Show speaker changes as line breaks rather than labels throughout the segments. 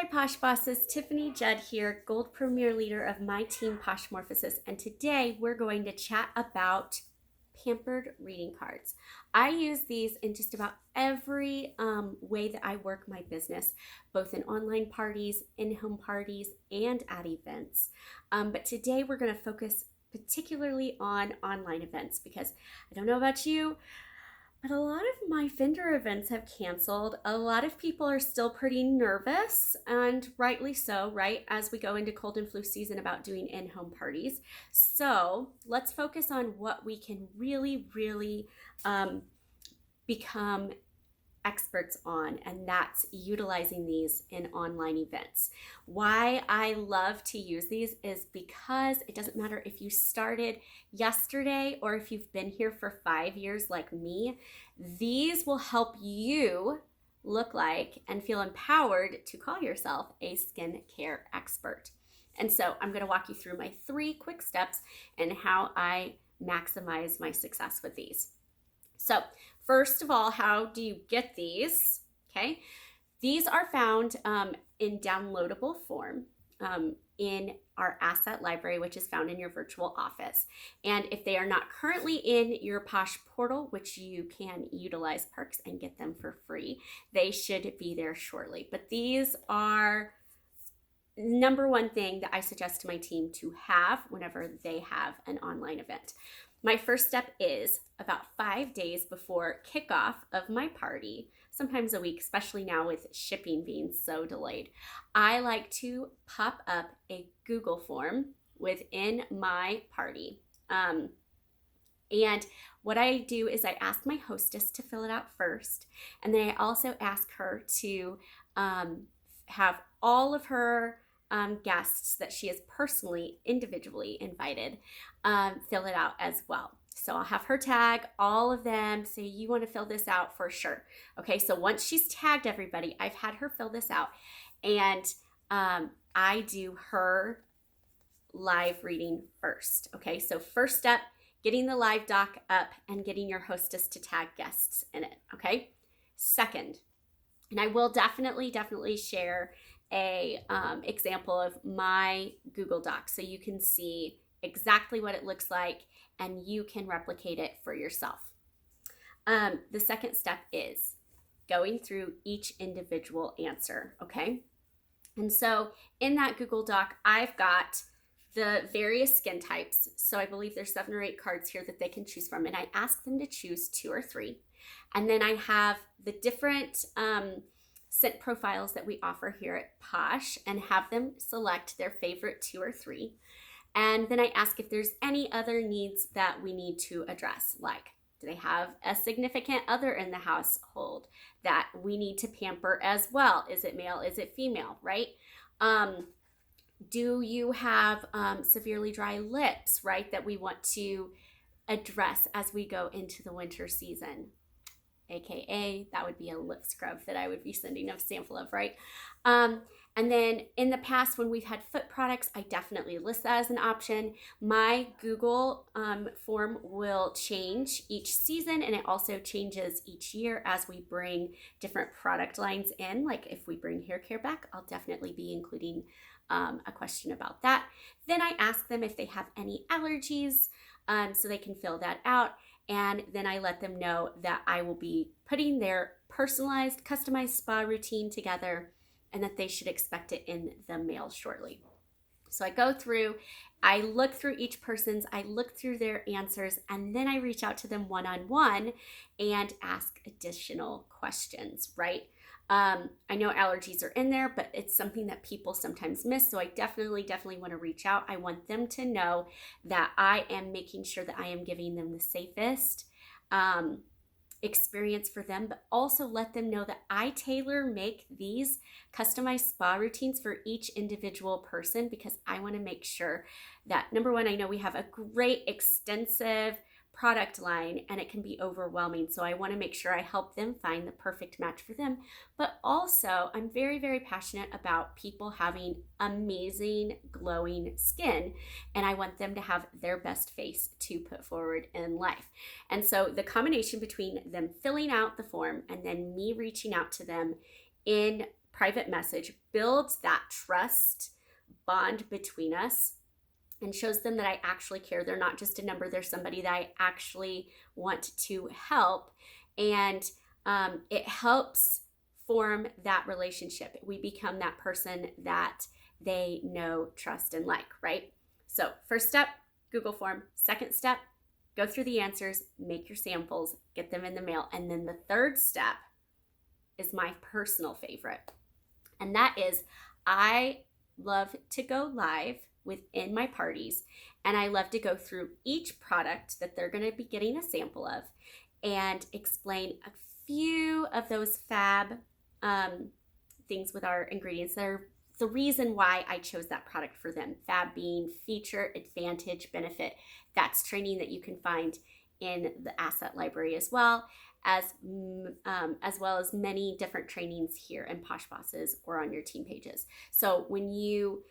Hi Posh Bosses, Tiffany Judd here, Gold Premier Leader of my team Poshmorphosis, and today we're going to chat about Pampered Reading cards. I use these in just about every way that I work my business, both in online parties, in-home parties, and at events. But today we're going to focus particularly on online events because I don't know about you, but a lot of my vendor events have canceled. A lot of people are still pretty nervous, and rightly so, right? As we go into cold and flu season about doing in-home parties. So let's focus on what we can really become experts on, and that's utilizing these in online events. Why I love to use these is because it doesn't matter if you started yesterday or if you've been here for 5 years like me, these will help you look like and feel empowered to call yourself a skincare expert. And so I'm going to walk you through my 3 quick steps and how I maximize my success with these. So first of all, how do you get these? Okay, these are found in downloadable form in our asset library, which is found in your virtual office. And if they are not currently in your Posh portal, which you can utilize perks and get them for free, they should be there shortly. But these are number one thing that I suggest to my team to have whenever they have an online event. My first step is about 5 days before kickoff of my party, sometimes a week, especially now with shipping being so delayed. I like to pop up a Google form within my party. And what I do is I ask my hostess to fill it out first. And then I also ask her to have all of her guests that she has personally, individually invited, fill it out as well. So I'll have her tag all of them. So you want to fill this out for sure. Okay, so once she's tagged everybody, I've had her fill this out, and I do her live reading first. Okay, so first step, getting the live doc up and getting your hostess to tag guests in it. Okay, second, and I will definitely share a example of my Google Doc so you can see exactly what it looks like and you can replicate it for yourself. The second step is going through each individual answer, okay? And so in that Google Doc, I've got the various skin types. So I believe there's 7 or 8 cards here that they can choose from, and I ask them to choose 2 or 3. And then I have the different scent profiles that we offer here at Posh and have them select their favorite 2 or 3. And then I ask if there's any other needs that we need to address, like do they have a significant other in the household that we need to pamper as well? Is it male? Is it female, right? Do you have severely dry lips, right, that we want to address as we go into the winter season? AKA, that would be a lip scrub that I would be sending a sample of, right? And then in the past, when we've had foot products, I definitely list that as an option. My Google form will change each season, and it also changes each year as we bring different product lines in. Like if we bring hair care back, I'll definitely be including a question about that. Then I ask them if they have any allergies, so they can fill that out. And then I let them know that I will be putting their personalized, customized spa routine together and that they should expect it in the mail shortly. So I go through, I look through each person's, I look through their answers, and then I reach out to them one-on-one and ask additional questions, right? I know allergies are in there, but it's something that people sometimes miss. So I definitely want to reach out. I want them to know that I am making sure that I am giving them the safest experience for them, but also let them know that I tailor make these customized spa routines for each individual person because I want to make sure that, number one, I know we have a great extensive product line and it can be overwhelming. So I want to make sure I help them find the perfect match for them. But also I'm very passionate about people having amazing glowing skin, and I want them to have their best face to put forward in life. And so the combination between them filling out the form and then me reaching out to them in private message builds that trust bond between us and shows them that I actually care. They're not just a number, they're somebody that I actually want to help. And it helps form that relationship. We become that person that they know, trust, and like, right? So first step, Google form. Second step, go through the answers, make your samples, get them in the mail. And then the third step is my personal favorite. And that is, I love to go live within my parties, and I love to go through each product that they're going to be getting a sample of and explain a few of those fab things with our ingredients that are the reason why I chose that product for them. Fab being feature, advantage, benefit. That's training that you can find in the asset library as well as many different trainings here in Posh Bosses or on your team pages. So when you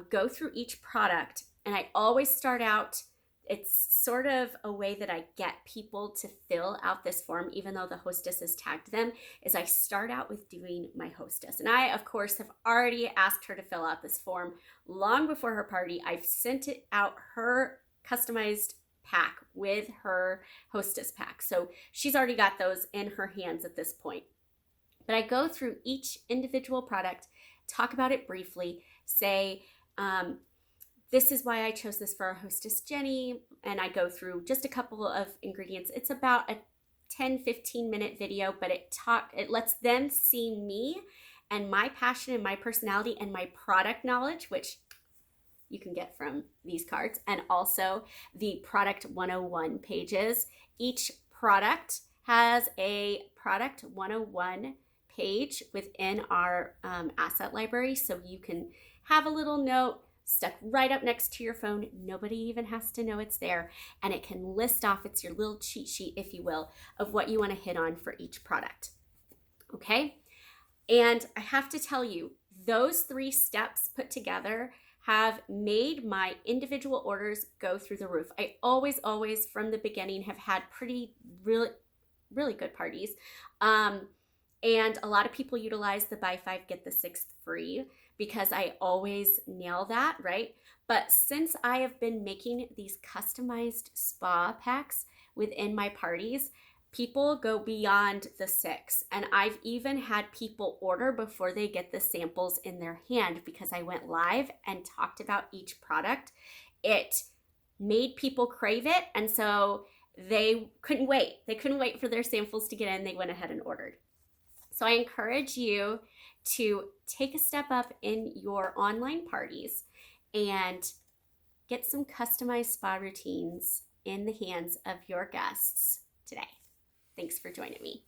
go through each product, and I always start out, it's sort of a way that I get people to fill out this form, even though the hostess has tagged them, is I start out with doing my hostess. And I, of course, have already asked her to fill out this form long before her party. I've sent it out her customized pack with her hostess pack. So she's already got those in her hands at this point. But I go through each individual product, talk about it briefly, say, this is why I chose this for our hostess, Jenny. And I go through just a couple of ingredients. It's about a 10-15 minute video, but it lets them see me and my passion and my personality and my product knowledge, which you can get from these cards, and also the product 101 pages. Each product has a product 101 page within our asset library, so you can have a little note stuck right up next to your phone. Nobody even has to know it's there, and it can list off, it's your little cheat sheet, if you will, of what you want to hit on for each product. Okay? And I have to tell you, those 3 steps put together have made my individual orders go through the roof. I always from the beginning have had really good parties. And a lot of people utilize the buy 5, get the 6th free because I always nail that, right? But since I have been making these customized spa packs within my parties, people go beyond the 6. And I've even had people order before they get the samples in their hand because I went live and talked about each product. It made people crave it. And so they couldn't wait. They couldn't wait for their samples to get in. They went ahead and ordered. So I encourage you to take a step up in your online parties and get some customized spa routines in the hands of your guests today. Thanks for joining me.